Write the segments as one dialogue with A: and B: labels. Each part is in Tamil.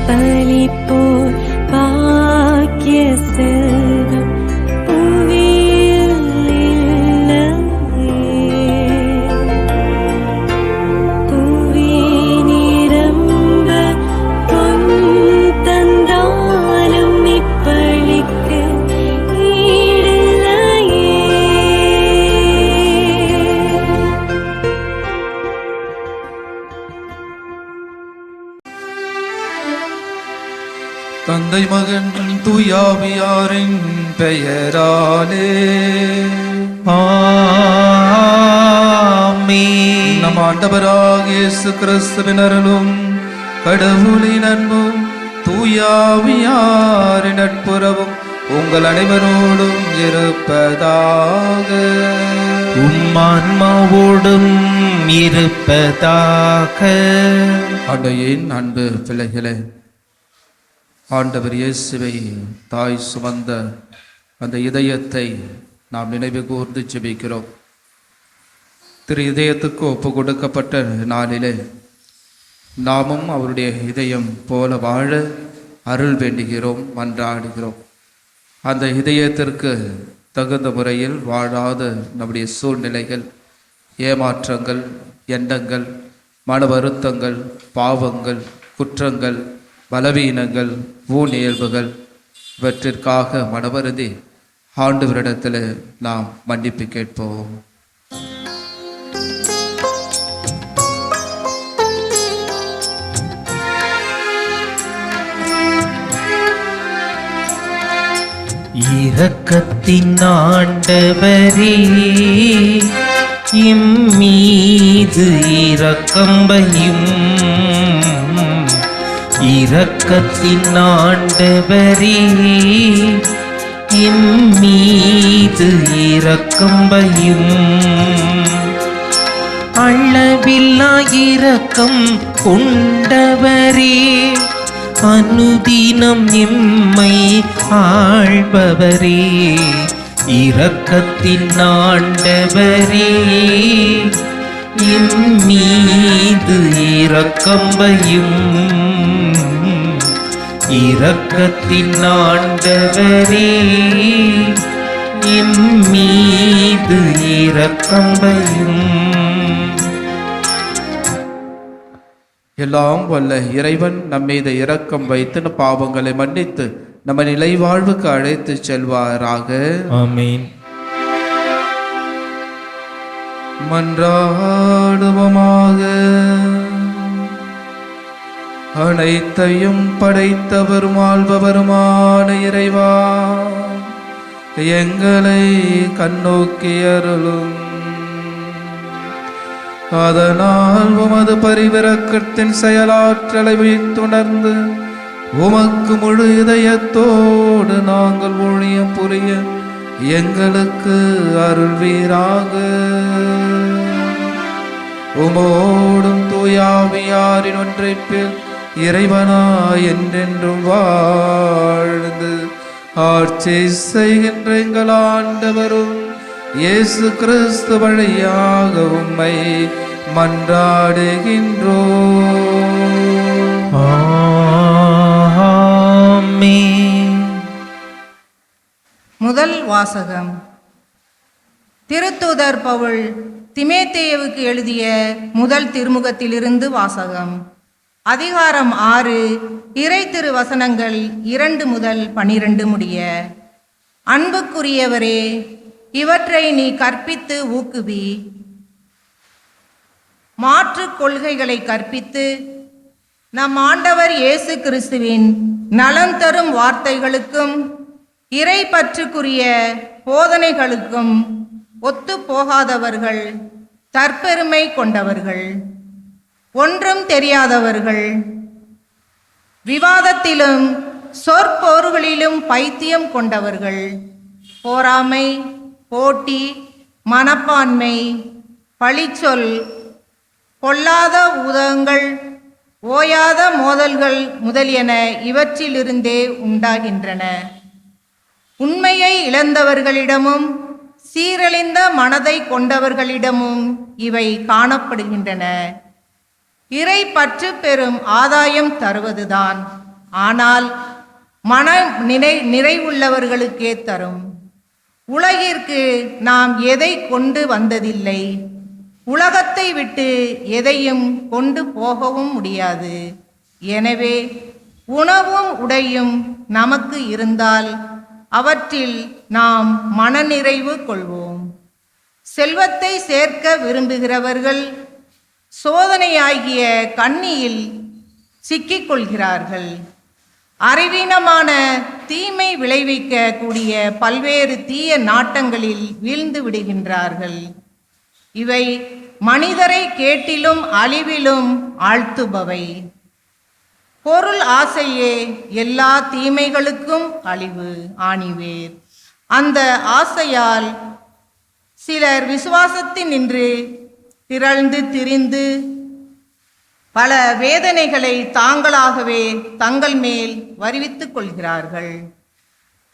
A: பலிப்போர் பாக்கிய செல்வம் புவியில் இல்லையே. புவி நிரம்ப பொன் தந்தாலும் இப்பளிக்கு ஈடில்லையே.
B: தந்தை மகன் தூயாவியாரின் பெயராலே
C: ஆமென்.
B: நம் ஆண்டவராகிய இயேசு கிறிஸ்துவின் அருளும் கடவுளின் அன்பும் தூயாவியாரின் நட்புறவும் உங்கள் அனைவரோடும் இருப்பதாக.
C: உம்மான்மாவோடும் இருப்பதாக.
B: ஆண்டவரின் அன்பு பிள்ளைகளே, ஆண்டவர் இயேசுவை தாய் சுமந்த அந்த இதயத்தை நாம் நினைவு கூர்ந்து ஜெபிக்கிறோம். திரு இதயத்துக்கு ஒப்பு கொடுக்கப்பட்ட நாளிலே நாமும் அவருடைய இதயம் போல வாழ அருள் வேண்டுகிறோம், மன்றாடுகிறோம். அந்த இதயத்திற்கு தகுந்த முறையில் வாழாத நம்முடைய சூழ்நிலைகள், ஏமாற்றங்கள், எண்ணங்கள், மன வருத்தங்கள், பாவங்கள், குற்றங்கள், பலவீனங்கள், ஊனியல்புகள், இவற்றிற்காக மனவருந்தி ஆண்டவரிடத்தில் நாம் மன்னிப்பு கேட்போம்.
C: இரக்கத்தின் ஆண்டவரே, இம்மீது இரக்கம் வையும். இரக்கத்தின் ஆண்டவரே, இம்மீது இரக்கம் வையும். அளவில்லா இரக்கம் கொண்டவரே, அனுதினம் எம்மை ஆள்பவரே. இரக்கத்தின் ஆண்டவரே, இம்மீது இரக்கம் வையும். இரக்கத்தின் ஆண்டவரே, இம்மீது இரக்கம் வையும்.
B: எல்லாம் வல்ல இறைவன் நம்மீது இரக்கம் வைத்து நம் பாவங்களை மன்னித்து நம்ம நிலை வாழ்வுக்கு அழைத்து செல்வாராக.
C: ஆமென்.
B: மன்றாடுவோமாக. அனைத்தையும் படைத்தவரும் ஆள்பவருமான இறைவா, எங்களை கண்ணோக்கி அருளும். அதனால் உமது பரிவிரக்கத்தின் செயலாற்றலை வைத்துணர்ந்து உமக்கு முழு இதயத்தோடு நாங்கள் ஊழியம் புரிய எங்களுக்கு அருள்வீராக. உமோடும் தூயாவியாரின் ஒன்றைப்பில் இறைவனாய் என்றென்றும் வாழ்ந்து ஆட்சி செய்கின்ற எங்கள் ஆண்டவரும் இயேசு கிறிஸ்து வழியாக உம்மை மன்றாடுகின்றோம்.
C: ஆமென்.
D: முதல் வாசகம். திருத்தூதர் பவுல் திமோத்தேயுவுக்கு எழுதிய முதல் திருமுகத்திலிருந்து வாசகம். அதிகாரம் 6, இறை திருவசனங்கள் 2 முதல் 12 முடிய. அன்புக்குரியவரே, இவற்றை நீ கற்பித்து ஊக்குவி. மாற்றுக் கொள்கைகளை கற்பித்து நம் ஆண்டவர் இயேசு கிறிஸ்துவின் நலம் தரும் வார்த்தைகளுக்கும் இறை பற்றுக்குரிய போதனைகளுக்கும் ஒத்து போகாதவர்கள், தற்பெருமை கொண்டவர்கள், ஒன்றும் தெரியாதவர்கள், விவாதத்திலும் சொற்பொருள்களிலும் பைத்தியம் கொண்டவர்கள், போராமை, போட்டி, மனப்பான்மை, பழிச்சொல், பொல்லாத ஊதங்கள், ஓயாத மோதல்கள் முதலியன இவற்றிலிருந்தே உண்டாகின்றன. உண்மையை இழந்தவர்களிடமும் சீரழிந்த மனதை கொண்டவர்களிடமும் இவை காணப்படுகின்றன. இறை பற்று பெரும் ஆதாயம் தருவதுதான். ஆனால் மன நிறைவுள்ளவர்களுக்கே தரும். உலகிற்கு நாம் எதை கொண்டு வந்ததில்லை, உலகத்தை விட்டு எதையும் கொண்டு போகவும் முடியாது. எனவே உணவும் உடையும் நமக்கு இருந்தால் அவற்றில் நாம் மனநிறைவு கொள்வோம். செல்வத்தை சேர்க்க விரும்புகிறவர்கள் சோதனையாகிய கண்ணியில் சிக்கிக்கொள்கிறார்கள். அறிவீனமான தீமை விளைவிக்க கூடிய பல்வேறு தீய நாட்டங்களில் வீழ்ந்து விடுகின்றார்கள். இவை மனிதரை கேட்டிலும் அழிவிலும் ஆழ்த்துபவை. பொருள் ஆசையே எல்லா தீமைகளுக்கும் அழிவு ஆணிவேர். அந்த ஆசையால் சிலர் விசுவாசத்தினின்று திரழ்ந்து திரிந்து பல வேதனைகளை தாங்களாகவே தங்கள் மேல் வருவித்துக் கொள்கிறார்கள்.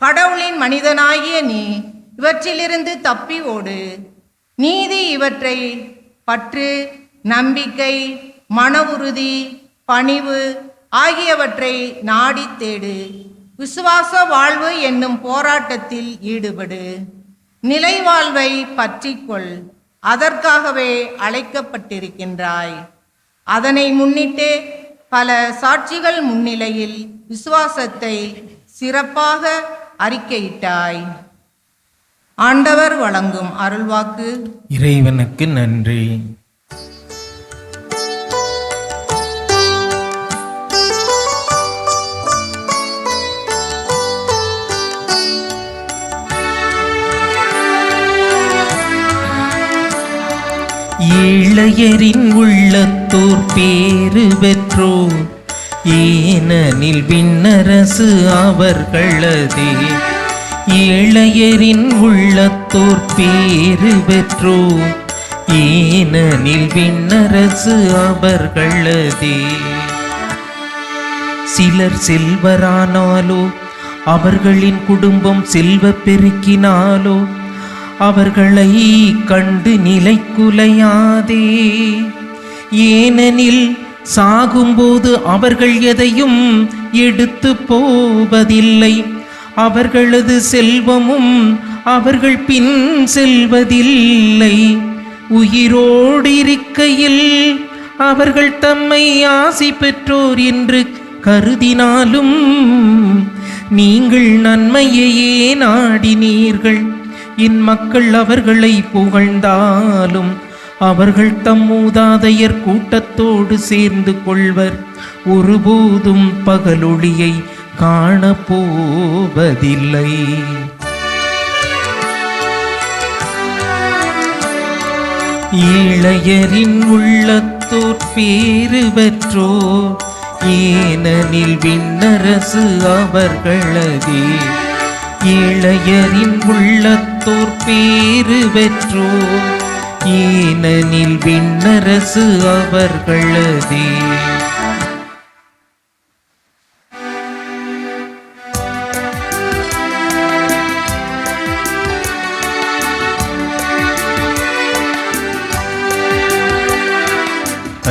D: கடவுளின் மனிதனாகிய நீ இவற்றிலிருந்து தப்பி ஓடு. நீதி இவற்றை பற்று, நம்பிக்கை, மன உறுதி, பணிவு ஆகியவற்றை நாடி தேடு. விசுவாச வாழ்வு என்னும் போராட்டத்தில் ஈடுபடு. நிலை வாழ்வை பற்றிக்கொள். அதற்காகவே அழைக்கப்பட்டிருக்கின்றாய். அதனை முன்னிட்டு பல சாட்சிகள் முன்னிலையில் விசுவாசத்தை சிறப்பாக அறிக்கையிட்டாய். ஆண்டவர் வழங்கும் அருள்வாக்கு.
C: இறைவனுக்கு நன்றி. ஏழையரின் உள்ளத்தோர் பேறு பெற்றோர், ஏனெனில் விண்ணரசு அவர்களதே. ஏழையரின் உள்ளத்தோர் பேறு பெற்றோர், ஏனெனில் விண்ணரசு அவர்களதே. சிலர் செல்வரானாலோ அவர்களின் குடும்பம் செல்வ பெருக்கினாலோ அவர்களை கண்டு நிலை குலையாதே. ஏனெனில் சாகும்போது அவர்கள் எதையும் எடுத்து போவதில்லை. அவர்களது செல்வமும் அவர்கள் பின் செல்வதில்லை. உயிரோடு இருக்கையில் அவர்கள் தம்மை ஆசி பெற்றோர் என்று கருதினாலும் நீங்கள் நன்மையையே நாடினீர்கள். இம்மக்கள் அவர்களை புகழ்ந்தாலும் அவர்கள் தம் மூதாதையர் கூட்டத்தோடு சேர்ந்து கொள்வர். ஒருபோதும் பகலொளியை காணப்போவதில்லை. ஏழையரின் உள்ளத்தோர் பேறு பெற்றோர், ஏனெனில் விண்ணரசு அவர்களதே. ஏழையரின் உள்ளத்தோர் பேறு பெற்றோர், ஏனெனில் விண்ணரசு அவர்களதே.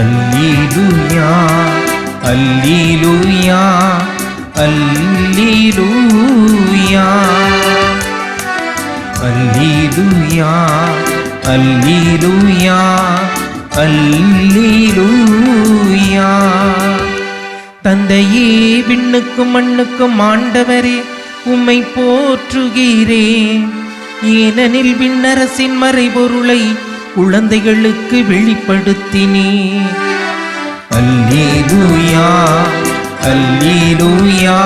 C: அல்லேலூயா அல்லேலூயா அல்லேலூயா அல்லேலூயா அல்லேலூயா அல்லேலூயா. தந்தையே, விண்ணுக்கும் மண்ணுக்கும் ஆண்டவரே, உம்மை போற்றுகிறேன். ஏனெனில் விண்ணரசின் மறைபொருளை குழந்தைகளுக்கு வெளிப்படுத்தினீர். அல்லேலூயா அல்லேலூயா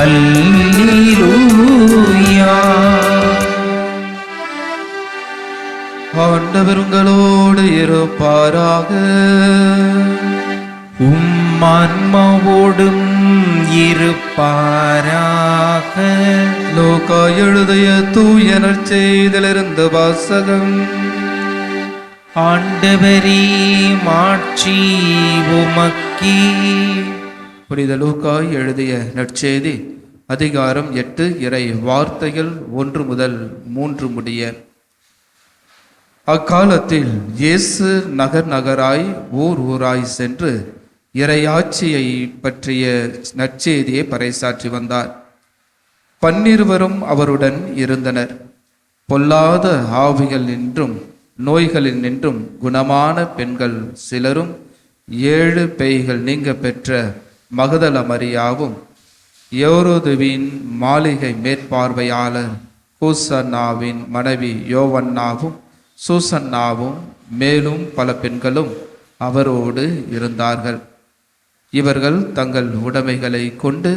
C: அல்லேலூயா.
B: ஆண்டவர் உங்களோடு இருப்பாராக.
C: ஆன்மாவோடும் இருப்பாராக.
B: லூக்கா எழுதிய தூய நற்செய்தியிலிருந்து வாசகம்.
C: ஆண்டவரே, மாட்சி உமக்கே.
B: புனித லூக்கா எழுதிய நற்செய்தி அதிகாரம் 8 இறை வார்த்தைகள் 1 முதல் 3 முடிய. அக்காலத்தில் இயேசு நகர் நகராய் ஊர் ஊராய் சென்று இறையாட்சியை பற்றிய நற்செய்தியை பறைசாற்றி வந்தார். 12 அவருடன் இருந்தனர். பொல்லாத ஆவிகள் நின்றும் நோய்களில் நின்றும் குணமான பெண்கள் சிலரும் 7 பேய்கள் நீங்க பெற்ற மகதல மரியாவும் யோரோதுவின் மாளிகை மேற்பார்வையாளர் கூசன்னாவின் மனைவி யோவன்னாவும் சூசன்னாவும் மேலும் பல பெண்களும் அவரோடு இருந்தார்கள். இவர்கள் தங்கள் உடைமைகளை கொண்டு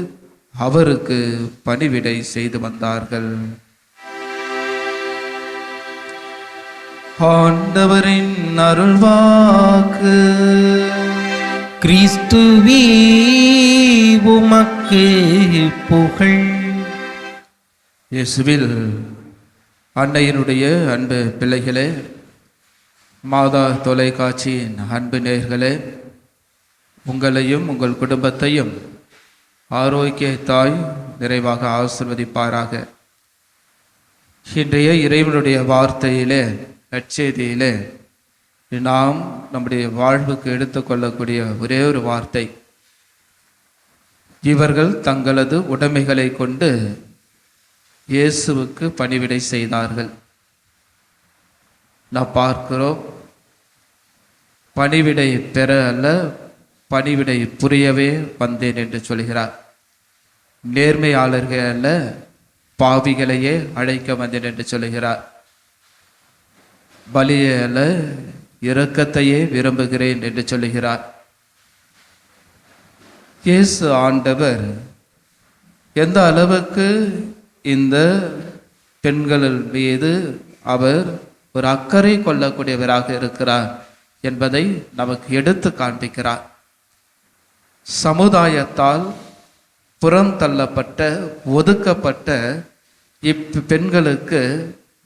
B: அவருக்கு பணிவிடை செய்து வந்தார்கள். ஆண்டவரின் அருள்வாக்கு.
C: கிறிஸ்துவே உமக்கு புகழ்.
B: இயேசுவில் அன்னையினுடைய அன்பு பிள்ளைகளே, மாதா தொலைக்காட்சியின் அன்பு நேயர்களே, உங்களையும் உங்கள் குடும்பத்தையும் ஆரோக்கிய தாய் நிறைவாக ஆசீர்வதிப்பாராக. இன்றைய இறைவனுடைய வார்த்தையிலே நற்செய்தியிலே நாம் நம்முடைய வாழ்வுக்கு எடுத்துக்கொள்ளக்கூடிய ஒரே ஒரு வார்த்தை, இவர்கள் தங்களது உடைமைகளை கொண்டு இயேசுவுக்கு பணிவிடை செய்தார்கள். நாம் பார்க்கிறோம், பணிவிடை பெற அல்ல பணிவிடை புரியவே வந்தேன் என்று சொல்கிறார். நேர்மையாளர்கள் அல்ல பாவிகளையே அழைக்க வந்தேன் என்று சொல்கிறார். பலியை அல்ல இரக்கத்தையே விரும்புகிறேன் என்று சொல்லுகிறார். இயேசு ஆண்டவர் எந்த அளவுக்கு இந்த பெண்கள் மீது அவர் ஒரு அக்கறை கொள்ளக்கூடியவராக இருக்கிறார் என்பதை நமக்கு எடுத்து காண்பிக்கிறார். சமுதாயத்தால் புறந்தள்ளப்பட்ட ஒதுக்கப்பட்ட இப்பெண்களுக்கு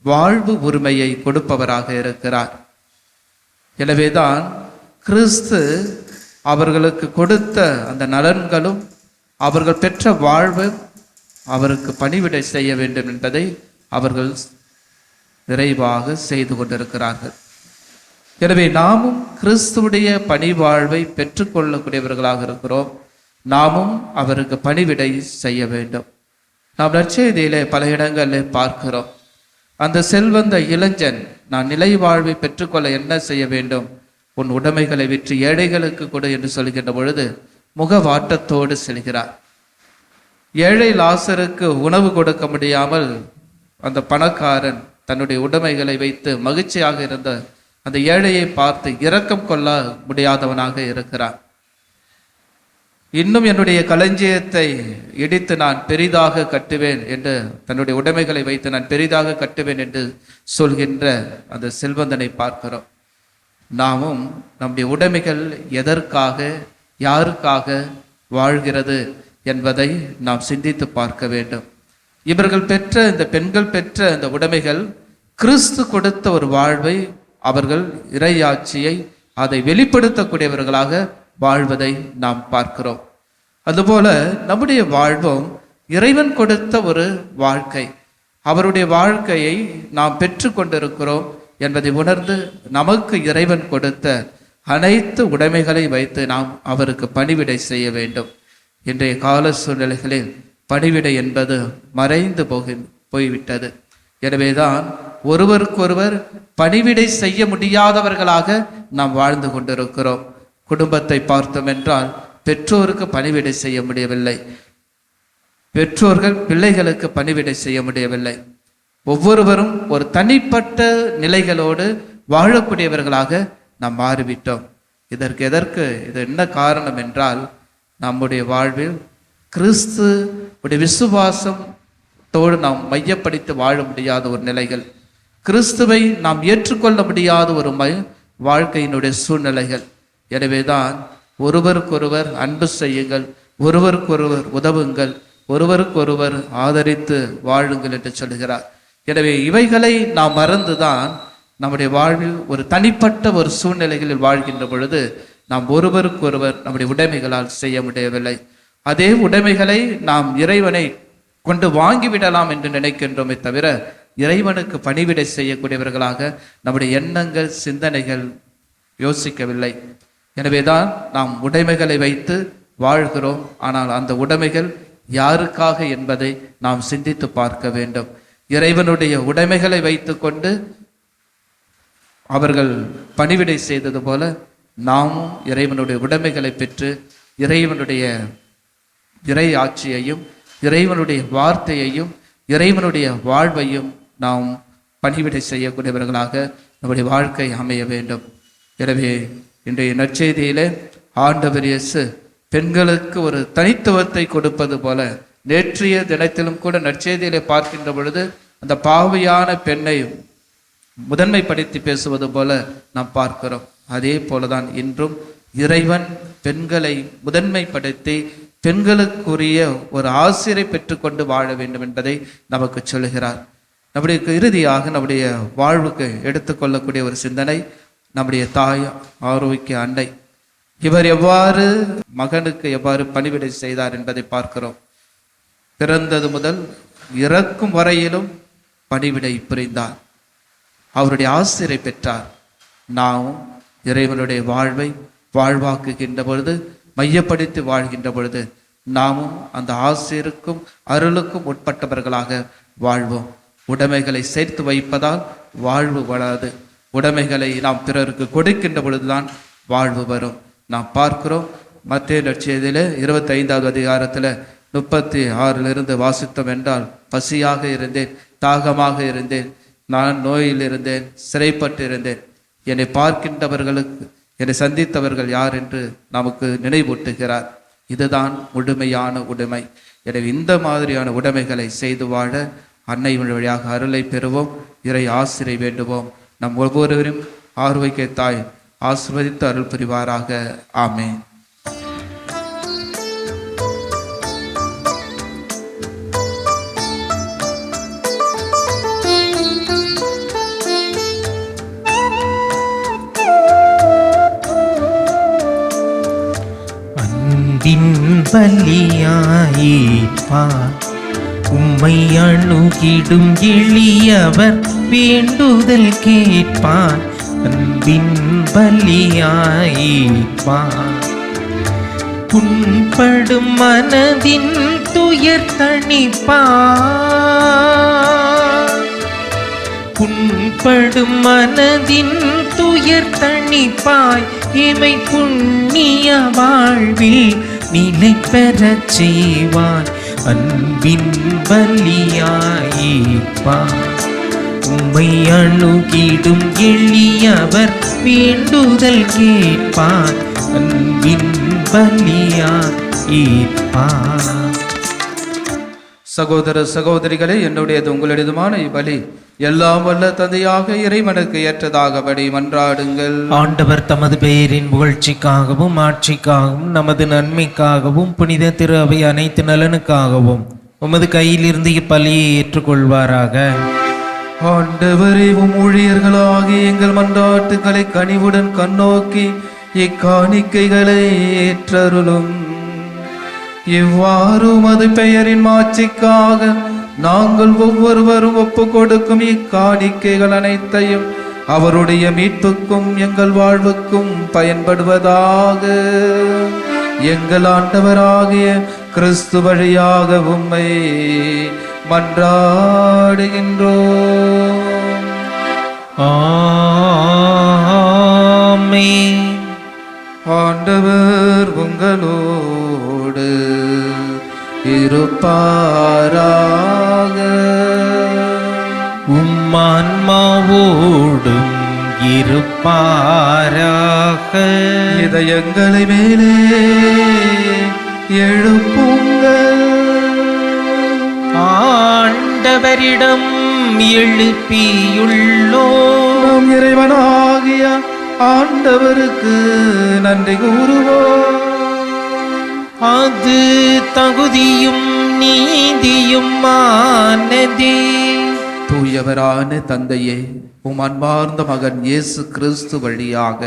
B: வாழ்வு உரிமையை கொடுப்பவராக இருக்கிறார். எனவேதான் கிறிஸ்து அவர்களுக்கு கொடுத்த அந்த நலன்களும் அவர்கள் பெற்ற வாழ்வு அவருக்கு பணிவிடை செய்ய வேண்டும் என்பதை அவர்கள் நிறைவாக செய்து கொண்டிருக்கிறார்கள். எனவே நாமும் கிறிஸ்துவுடைய பணி வாழ்வை பெற்றுக்கொள்ளக்கூடியவர்களாக இருக்கிறோம். நாமும் அவருக்கு பணிவிடை செய்ய வேண்டும். நாம் நற்செய்தியிலே பல இடங்களில் பார்க்கிறோம், அந்த செல்வந்த இளைஞன் நான் நிலை வாழ்வை பெற்றுக்கொள்ள என்ன செய்ய வேண்டும், உன் உடைமைகளை விற்று ஏழைகளுக்கு கொடு என்று சொல்கின்ற பொழுது முகவாட்டத்தோடு செல்கிறார். ஏழை லாசருக்கு உணவு கொடுக்க முடியாமல் அந்த பணக்காரன் தன்னுடைய உடைமைகளை வைத்து மகிழ்ச்சியாக இருந்த அந்த ஏழையை பார்த்து இரக்கம் கொள்ள முடியாதவனாக இருக்கிறான். இன்னும் என்னுடைய களஞ்சியத்தை இடித்து நான் பெரிதாக கட்டுவேன் என்று தன்னுடைய உடைமைகளை வைத்து நான் பெரிதாக கட்டுவேன் என்று சொல்கின்ற அந்த செல்வந்தனை பார்க்கிறோம். நாமும் நம்முடைய உடைமைகள் எதற்காக யாருக்காக வாழ்கிறது என்பதை நாம் சிந்தித்து பார்க்க வேண்டும். இவர்கள் பெற்ற இந்த பெண்கள் பெற்ற இந்த உடைமைகள் கிறிஸ்து கொடுத்த ஒரு வாழ்வை, அவர்கள் இறையாட்சியை அதை வெளிப்படுத்தக்கூடியவர்களாக வாழ்வதை நாம் பார்க்கிறோம். அதுபோல நம்முடைய வாழ்வும் இறைவன் கொடுத்த ஒரு வாழ்க்கை, அவருடைய வாழ்க்கையை நாம் பெற்று கொண்டிருக்கிறோம் என்பதை உணர்ந்து நமக்கு இறைவன் கொடுத்த அனைத்து உடைமைகளை வைத்து நாம் அவருக்கு பணிவிடை செய்ய வேண்டும். இன்றைய கால சூழ்நிலைகளில் பணிவிடை என்பது மறைந்து போய்விட்டது. எனவேதான் ஒருவருக்கொருவர் பணிவிடை செய்ய முடியாதவர்களாக நாம் வாழ்ந்து கொண்டிருக்கிறோம். குடும்பத்தை பார்த்தோம் என்றால் பெற்றோருக்கு பணிவிடை செய்ய முடியவில்லை, பெற்றோர்கள் பிள்ளைகளுக்கு பணிவிடை செய்ய முடியவில்லை. ஒவ்வொருவரும் ஒரு தனிப்பட்ட நிலைகளோடு வாழக்கூடியவர்களாக நாம் மாறிவிட்டோம். இதற்கு இது என்ன காரணம் என்றால், நம்முடைய வாழ்வில் கிறிஸ்து உடைய விசுவாசத்தோடு நாம் மையப்படுத்தி வாழ முடியாத ஒரு நிலைகள், கிறிஸ்துவை நாம் ஏற்றுக்கொள்ள முடியாத ஒரு வாழ்க்கையினுடைய சூழ்நிலைகள். எனவேதான் ஒருவருக்கொருவர் அன்பு செய்யுங்கள், ஒருவருக்கொருவர் உதவுங்கள், ஒருவருக்கொருவர் ஆதரித்து வாழுங்கள் என்று சொல்கிறார். எனவே இவைகளை நாம் மறந்துதான் நம்முடைய வாழ்வில் ஒரு தனிப்பட்ட ஒரு சூழ்நிலைகளில் வாழ்கின்ற பொழுது நாம் ஒருவருக்கொருவர் நம்முடைய உடைமைகளால் செய்ய முடியவில்லை. அதே உடைமைகளை நாம் இறைவனை கொண்டு வாங்கிவிடலாம் என்று நினைக்கின்றோமே தவிர இறைவனுக்கு பணிவிடை செய்யக்கூடியவர்களாக நம்முடைய எண்ணங்கள் சிந்தனைகள் யோசிக்கவில்லை. எனவேதான் நாம் உடைமைகளை வைத்து வாழ்கிறோம். ஆனால் அந்த உடைமைகள் யாருக்காக என்பதை நாம் சிந்தித்து பார்க்க வேண்டும். இறைவனுடைய உடைமைகளை வைத்து கொண்டு அவர்கள் பணிவிடை செய்தது போல நாமும் இறைவனுடைய உடைமைகளை பெற்று இறைவனுடைய இறை ஆட்சியையும் இறைவனுடைய வார்த்தையையும் இறைவனுடைய வாழ்வையும் நாம் பணிவிடை செய்யக்கூடியவர்களாக நம்முடைய வாழ்க்கை அமைய வேண்டும். எனவே இன்றைய நற்செய்தியிலே ஆண்டவர் இயேசு பெண்களுக்கு ஒரு தனித்துவத்தை கொடுப்பது போல நேற்றைய தினத்திலும் கூட நற்செய்தியிலே பார்க்கின்ற பொழுது அந்த பாவியான பெண்ணை முதன்மைப்படுத்தி பேசுவது போல நாம் பார்க்கிறோம். அதே போலதான் இன்றும் இறைவன் பெண்களை முதன்மைப்படுத்தி பெண்களுக்குரிய ஒரு ஆசிரை பெற்றுக்கொண்டு வாழ வேண்டும் என்பதை நமக்கு சொல்லுகிறார். நம்முடைய இறுதியாக நம்முடைய வாழ்வுக்கு எடுத்துக்கொள்ளக்கூடிய ஒரு சிந்தனை நம்முடைய தாய் ஆரோக்கிய அன்னை. இவர் எவ்வாறு மகனுக்கு எவ்வாறு பணிவிடை செய்தார் என்பதை பார்க்கிறோம். பிறந்தது முதல் இறக்கும் வரையிலும் பணிவிடை புரிந்தார். அவருடைய ஆசிரை பெற்றார். நாமும் இறைவனுடைய வாழ்வை வாழ்வாக்குகின்ற பொழுது மையப்படுத்தி வாழ்கின்ற பொழுது நாமும் அந்த ஆசிருக்கும் அருளுக்கும் உட்பட்டவர்களாக வாழ்வோம். உடைமைகளை சேர்த்து வைப்பதால் வாழ்வு வராது. உடைமைகளை நாம் பிறருக்கு கொடுக்கின்ற பொழுதுதான் வாழ்வு வரும். நாம் பார்க்கிறோம் மத்தேயு நற்செய்தியிலே 25வது அதிகாரத்தில் 36 வாசித்தோம் என்றால், பசியாக இருந்தேன், தாகமாக இருந்தேன், நான் நோயில் இருந்தேன், சிறைப்பட்டு இருந்தேன், என்னை பார்க்கின்றவர்களுக்கு என்னை சந்தித்தவர்கள் யார் என்று நமக்கு நினைவூட்டுகிறார். இதுதான் முழுமையான உடைமை. எனவே இந்த மாதிரியான உடைமைகளை செய்து வாழ அன்னை வழியாக அருளை பெறுவோம். இறை ஆசிரை வேண்டுவோம். நம் ஒவ்வொருவரும் ஆரோக்கிய தாய் ஆசிர்வதித்து அருள் புரிவாராக. ஆமென்.
C: அன்பின் பலியாயிப்பார் உம்மை அணுகிடும் எளியவர் வேண்டுதல் கேட்பார். அன்பின் பலியாயிப்பார் புண்படும் மனதின் துயர் தணிப்பார். புண்படும் மனதின் துயர் தணிப்பாய் எமை புண்ணிய வாழ்வில் நிலை பெறச் செய்வாய். அன்பின் பலியாயிப்பார் உம்மை அணுகிடும் எளியவர் வேண்டுதல் கேட்பார். அன்பின் பலியாயிப்பார்.
B: சகோதர சகோதரிகளே, என்னுடையது உங்களுடையதுமான இப்பலி எல்லாம் வல்ல தந்தையாக இறைவனுக்கு ஏற்றதாகபடி மன்றாடுங்கள்.
C: ஆண்டவர் தமது பெயரின் புகழ்ச்சிக்காகவும் ஆட்சிக்காகவும் நமது நன்மைக்காகவும் புனித திரு அவை அனைத்து நலனுக்காகவும் உமது கையிலிருந்து இப்பலியை ஏற்றுக்கொள்வாராக.
B: ஆண்டவரே, உம் ஊழியர்களாகி எங்கள் மன்றாட்டுகளை கனிவுடன் கண்ணோக்கி இக்காணிக்கைகளை ஏற்றருளும். இவ்வாறு உமது பெயரின் மாட்சிக்காக நாங்கள் ஒவ்வொருவரும் ஒப்பு கொடுக்கும் இக்காணிக்கைகள் அனைத்தையும் அவருடைய மீட்புக்கும் எங்கள் வாழ்வுக்கும் பயன்படுவதாக. எங்கள் ஆண்டவராகிய கிறிஸ்து வழியாக உம்மை மன்றாடுகின்றோம்.
C: ஆமென்.
B: ஆண்டவர் உங்களோடு இருப்பாராக.
C: உம்மான்மாவோடும் இருப்பாராக.
B: இதயங்களை மேலே எழுப்புங்கள்.
C: ஆண்டவரிடம் எழுப்பியுள்ளோம்.
B: நம் இறைவனாகிய ஆண்டவருக்கு நன்றி கூறுவோம்.
C: அது தகுதியும் நீதியும் ஆனதே.
B: தூயவரான தந்தையே, உம் அன்பார்ந்த மகன் இயேசு கிறிஸ்து வழியாக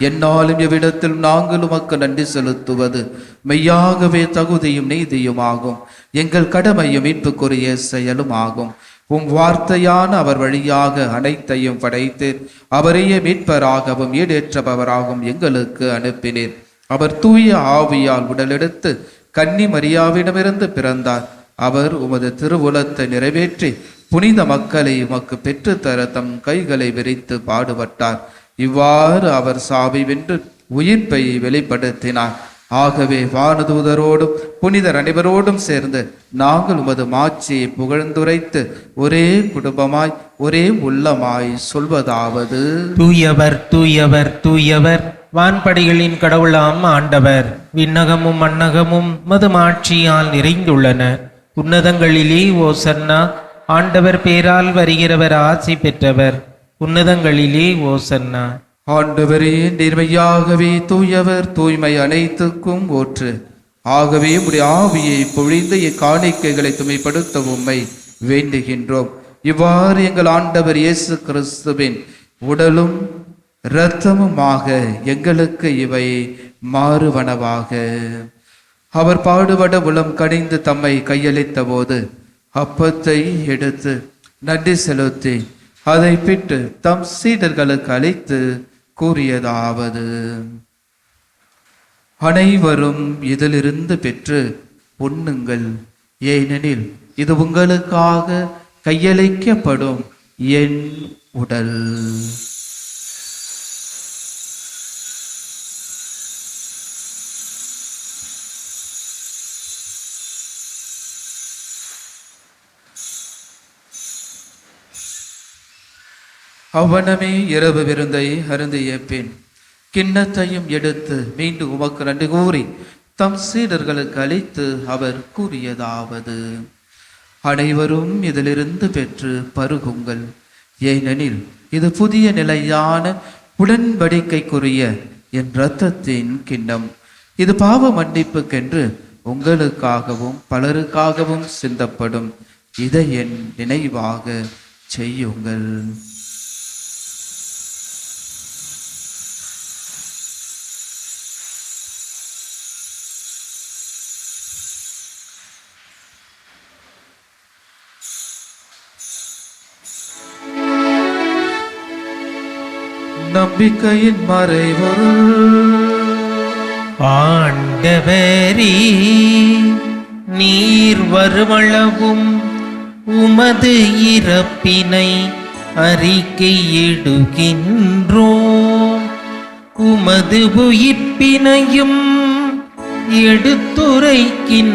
B: என்னாலும் எவ்விடத்தில் நாங்கள் உமக்கு நன்றி செலுத்துவது மெய்யாகவே தகுதியும் நீதியும் ஆகும். எங்கள் கடமையும் மீட்புக்குரிய செயலும் ஆகும். உம் வார்த்தையான அவர் வழியாக அனைத்தையும் படைத்தீர். அவரையே மீட்பராகவும் ஈடேற்றபவராகவும் எங்களுக்கு அனுப்பினீர். அவர் தூய ஆவியால் உடலெடுத்து கன்னி மரியாவிடமிருந்து பிறந்தார். அவர் உமது திருவுலத்தை நிறைவேற்றி புனித மக்களை உமக்கு பெற்றுத்தர தம் கைகளை விரித்து பாடுபட்டார். இவ்வாறு அவர் சாவை வென்று உயிர்ப்பை வெளிப்படுத்தினார். ஆகவே வானதூதரோடும் புனிதர் அனைவரோடும் சேர்ந்து நாங்கள் உமது மாட்சியை புகழ்ந்துரைத்து ஒரே குடும்பமாய் ஒரே உள்ளமாய் சொல்வதாவது:
C: தூயவர் தூயவர் தூயவர், வான்படிகளின் கடவுளாம் ஆண்டவர். விண்ணகமும் மண்ணகமும் மது மாட்சியால் நிறைந்துள்ளன. உன்னதங்களிலே ஓசன்னா. ஆண்டவர் பேரால் வருகிறவர் ஆசி பெற்றவர். உன்னதங்களிலே ஓசன்னா.
B: ஆண்டவரே, நேர்மையாகவே தூயவர், தூய்மை அனைத்துக்கும் ஊற்று. ஆகவே உம்முடைய ஆவியை பொழிந்து இக்காணிக்கைகளை துமைப்படுத்த உம்மை வேண்டுகின்றோம். இவ்வாறு எங்கள் ஆண்டவர் இயேசு கிறிஸ்துவின் உடலும் இரத்தமுமாக எங்களுக்கு இவை மாறுவனவாக. அவர் பாடுபட உளம் கனிந்து தம்மை கையளித்த போது அப்பத்தை எடுத்து நன்றி செலுத்தி அதை பிட்டு தம் சீடர்களுக்கு அளித்து கூறியதாவது: அனைவரும் இதிலிருந்து பெற்று உண்ணுங்கள், ஏனெனில் இது உங்களுக்காக கையளிக்கப்படும் என் உடல். அவ்வனமே இரவு விருந்தை அருந்திய பின் கிண்ணத்தையும் எடுத்து மீண்டும் உமக்கு நன்றி கூறி தம் சீடர்களுக்கு அளித்து அவர் கூறியதாவது: அனைவரும் இதிலிருந்து பெற்று பருகுங்கள், ஏனெனில் இது புதிய நிலையான உடன்படிக்கைக்குரிய என் இரத்தத்தின் கிண்ணம். இது பாவ மன்னிப்புக்கென்று உங்களுக்காகவும் பலருக்காகவும் சிந்தப்படும். இதை என் நினைவாக செய்யுங்கள். நம்பிக்கையின் மறைபொருள்.
C: ஆண்டவரே, நீர் வருமளவும் உமது இறப்பினை அறிக்கையிடுகின்றோம், உமது உயிர்ப்பினையும் எடுத்துரைக்கின்றோம்.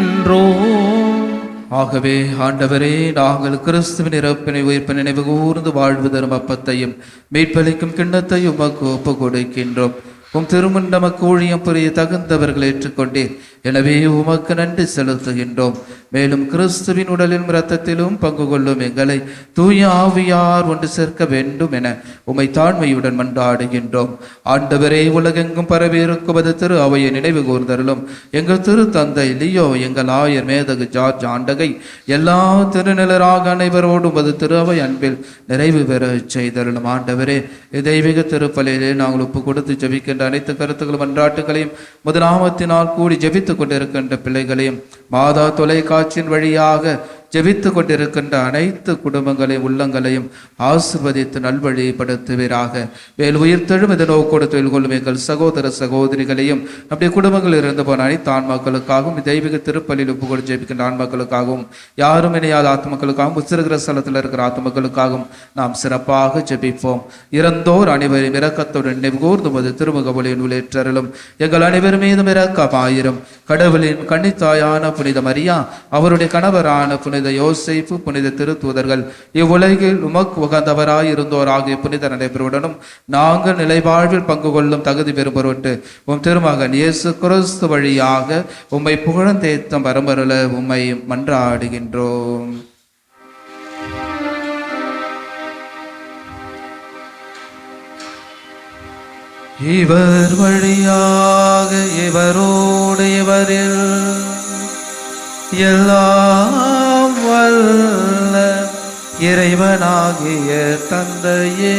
B: ஆகவே ஆண்டவரே, நாங்கள் கிறிஸ்துவின் இறப்பினை உயிர்ப்பினை நினைவு கூர்ந்து வாழ்வு தரும் அப்பத்தையும் மீட்பளிக்கும் கிண்ணத்தையும் உமக்கு ஒப்பு கொடுக்கின்றோம். உம் திருமுன் நமக்கு ஊழியம் புரிய தகுந்தவர்கள் ஏற்றுக்கொண்டீர். எனவே உமக்கு நன்றி செலுத்துகின்றோம். மேலும் கிறிஸ்துவின் உடலிலும் இரத்தத்திலும் பங்கு கொள்ளும் எங்களை தூய ஆவியார் ஒன்று சேர்க்க வேண்டும் என உம்மை தாழ்மையுடன் மன்றாடுகின்றோம். ஆண்டவரே, உலகெங்கும் பரவியிருக்குவது திரு அவையை நினைவு கூர்ந்தருளும். எங்கள் திரு தந்தை லியோ, எங்கள் ஆயர் மேதகு ஜார்ஜ் ஆண்டகை, எல்லா திருநிலராக அனைவரோடும் அது திரு அவை அன்பில் நிறைவு பெற செய்தருளும். ஆண்டவரே, தெய்வீக திருப்பலியிலே நாங்கள் ஒப்பு கொடுத்து ஜெபிக்கின்ற அனைத்து கருத்துக்களும் மன்றாட்டுகளையும் முதலாமத்தினால் கூடி ஜெபித்துக் கொண்டிருக்கின்ற பிள்ளைகளையும் மாதா தொலைக்காட்சியின் வழியாக ஜெபித்து கொண்டிருக்கின்ற அனைத்து குடும்பங்களையும் உள்ளங்களையும் ஆசிர்வதித்து நல்வழிப்படுத்துவீராக. மேல் உயிர்த்தெழும் இதை நோக்கோடு தொழில் கொள்ளும் எங்கள் சகோதர சகோதரிகளையும் நம்முடைய குடும்பங்கள் இருந்து போன அனைத்து ஆன்மாக்களுக்காகவும் தெய்வீக திருப்பலியில் ஒப்புக்கொடு ஜெபிக்கின்ற ஆன்மாக்களுக்காகவும் யாரும் இணையாத ஆத்மக்களுக்காகவும் உச்சிருக்கிற ஸ்தலத்தில் இருக்கிற ஆத்மக்களுக்காகவும் நாம் சிறப்பாக ஜெபிப்போம். இறந்தோர் அனைவரும் இரக்கத்துடன் நினைவு கூர்ந்து திருமுக ஒளியின் உள்ளேற்றலும் எங்கள் அனைவர் மீதும் இரக்கமாயிரும். கடவுளின் கன்னித்தாயான புனித மரியா, அவருடைய கணவரான புனித யோசேப்பு, புனித திருத்தூதர்கள், இவ்வுலகில் உமக்கு உகந்தவராய் இருந்தோராகிய புனித நடைபெறுவுடனும் நாங்கள் நிலைவாழ்வில் பங்கு கொள்ளும் தகுதி பெறும் பொருட்டு உம் திருமகன் இயேசு கிறிஸ்து வழியாக உம்மை புகழ்ந்தேத்தம் வரமருள உம்மை மன்றாடுகின்றோம். இவர் வழியாக இவரோடு இவரில் எல்லாம் வல்ல இறைவனாகிய தந்தையே,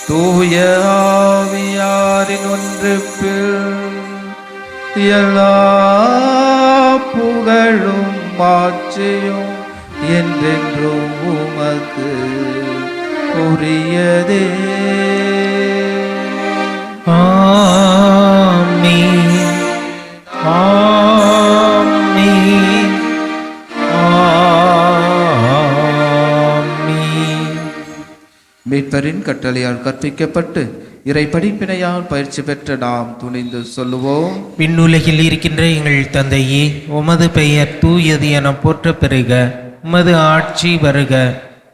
B: தூய ஆவியாரின் ஒன்றுப்பில் எல்லா புகழும் மாட்சியும் என்றென்றும் உமக்கு உரியதே.
C: ஆமென். ஆமென். ஆமென்.
B: மீட்பரின் கட்டளையால் கற்பிக்கப்பட்டு இறை படிப்பினையால் பயிற்சி பெற்ற நாம் துணிந்து சொல்லுவோம்.
C: விண்ணுலகில் இருக்கின்ற எங்கள் தந்தையே, உமது பெயர் தூயது என போற்ற பெறுக. உமது ஆட்சி வருக.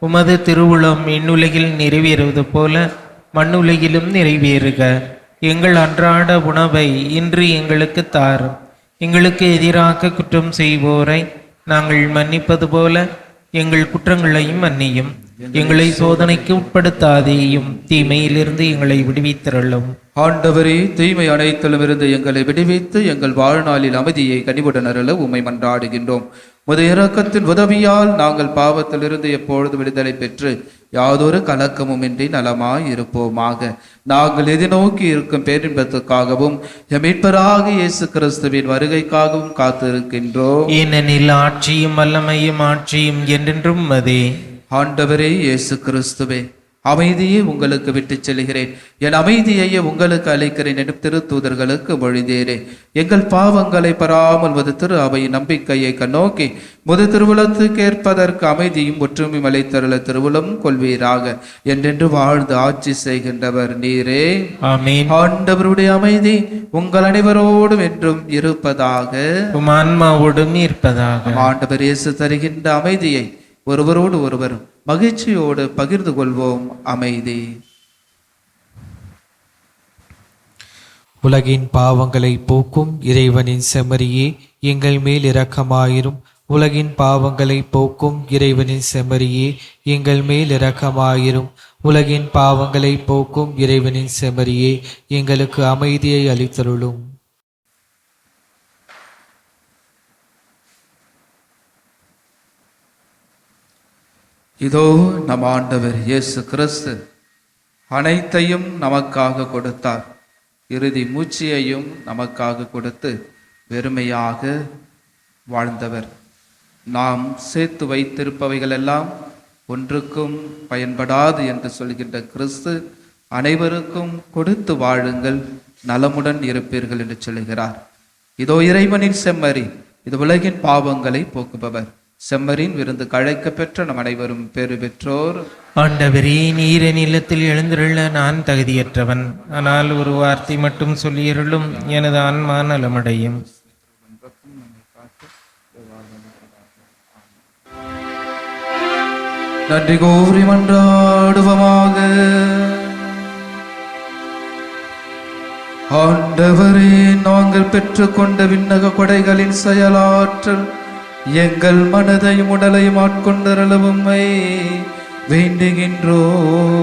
C: உமது திருவுளம் விண்ணுலகில் நிறைவேறுவது போல மண்ணுலகிலும் நிறைவேறுக. எங்கள் அன்றாட உணவை இன்று எங்களுக்கு தாரும். எங்களுக்கு எதிராக குற்றம் செய்வோரை நாங்கள் மன்னிப்பது போல எங்கள் குற்றங்களையும் மன்னியும். எங்களை சோதனைக்கு உட்படுத்தாதேயும், தீமையிலிருந்து எங்களை விடுவித்தருளும்.
B: ஆண்டவரே, தீமை அனைத்திலும் இருந்து எங்களை விடுவித்து எங்கள் வாழ்நாளில் அமைதியை கனிவுடன் அருள உம்மை மன்றாடுகின்றோம். உமது இரக்கத்தின் உதவியால் நாங்கள் பாவத்திலிருந்து எப்பொழுது விடுதலை பெற்று யாதொரு கலக்கமும் இன்றி நலமாய் இருப்போமாக. நாங்கள் எதிர்நோக்கி இருக்கும் பேரின்பத்துக்காகவும் மீட்பராக இயேசு கிறிஸ்துவின் வருகைக்காகவும் காத்திருக்கின்றோம்.
C: ஏனெனில் ஆட்சியும் வல்லமையும் ஆட்சியும் என்றென்றும் உமதே.
B: ஆண்டவரே இயேசு கிறிஸ்துவே, அமைதியை உங்களுக்கு விட்டுச் செல்கிறேன், என் அமைதியையே உங்களுக்கு அளிக்கிறேன் எனும் திருத்தூதர்களுக்கு மொழிந்தேரே. எங்கள் பாவங்களை பராமல் முது திரு அவையின் நம்பிக்கையை கண்ணோக்கி முது திருவுளத்துக்கு ஏற்பதற்கு அமைதியும் ஒற்றுமையும் அளித்தருள திருவுளம் கொள்வீராக. என்றென்று வாழ்ந்து ஆட்சி செய்கின்றவர் நீரே.
C: ஆமென்.
B: ஆண்டவருடைய அமைதி உங்கள் அனைவரோடும் என்றும் இருப்பதாக.
C: உம் ஆன்மாவோடும் இருப்பதாக.
B: ஆண்டவர் இயேசு தருகின்ற அமைதியை ஒருவரோடு ஒருவர் மகிழ்ச்சியோடு பகிர்ந்து கொள்வோம். அமைதி.
E: உலகின் பாவங்களை போக்கும் இறைவனின் செம்மறியே, எங்கள் மேல் இரக்கமாயிரும். உலகின் பாவங்களை போக்கும் இறைவனின் செம்மறியே, எங்கள் மேல் இரக்கமாயிரும். உலகின் பாவங்களை போக்கும் இறைவனின் செம்மறியே, எங்களுக்கு அமைதியை அளித்தருளும்.
B: இதோ நம் ஆண்டவர் இயேசு கிறிஸ்து அனைத்தையும் நமக்காக கொடுத்தார். இறுதி மூச்சியையும் நமக்காக கொடுத்து வெறுமையாக வாழ்ந்தவர். நாம் சேர்த்து வைத்திருப்பவைகள் எல்லாம் ஒன்றுக்கும் பயன்படாது என்று சொல்கின்ற கிறிஸ்து அனைவருக்கும் கொடுத்து வாழுங்கள், நலமுடன் இருப்பீர்கள் என்று சொல்கிறார். இதோ இறைவனின் செம்மறி, இது உலகின் பாவங்களை போக்குபவர். செம்மறின் விருந்து கழைக்க பெற்ற நம் அனைவரும் பெரு பெற்றோர்.
C: ஆண்டவரே, நீர் என் இல்லத்தில் எழுந்திருள்ள நான் தகுதியற்றவன். ஆனால் ஒரு வார்த்தை மட்டும் சொல்லியருளும், எனது ஆன்மா நலமடையும்.
B: நன்றி கூறி மன்றாடுவமாக. ஆண்டவரே, நாங்கள் பெற்றுக்கொண்ட விண்ணக கொடைகளின் செயலாற்றல் எங்கள் மனதையும் உடலையும் ஆட்கொண்டருளவும்மை வேண்டுகின்றோம்.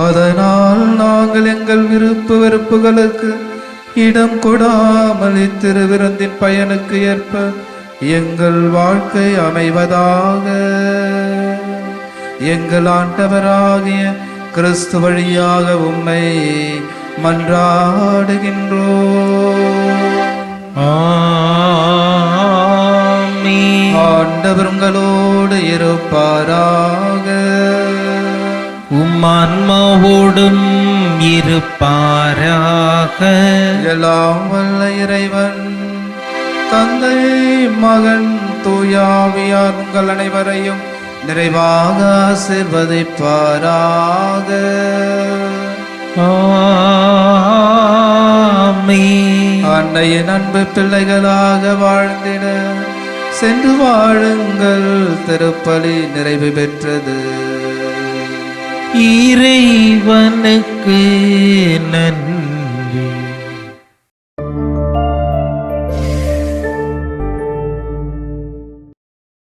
B: அதனால் நாங்கள் எங்கள் விருப்பு வெறுப்புகளுக்கு இடம் கொடாமல் இத்திருவிருந்தின் பயனுக்கு ஏற்ப எங்கள் வாழ்க்கை அமைவதாக. எங்கள் ஆண்டவராகிய கிறிஸ்து வழியாக உம்மை மன்றாடுகின்றோம்.
C: ஆமென்.
B: ஆண்டவர் உங்களோடு இருப்பாராக.
C: உம் ஆன்மாவோடும் இருப்பாராக.
B: எல்லாம் வல்ல இறைவன் தந்தை, மகன், தூயாவியார் உங்கள் அனைவரையும் நிறைவாக ஆசீர்வதிப்பாராக.
C: ஆமென்.
B: அன்னையின் அன்பு பிள்ளைகளாக வாழ்ந்திட சென்று வாழுங்கள். திருப்பலி நிறைவு பெற்றது.
C: இறைவனுக்கு நன்றி.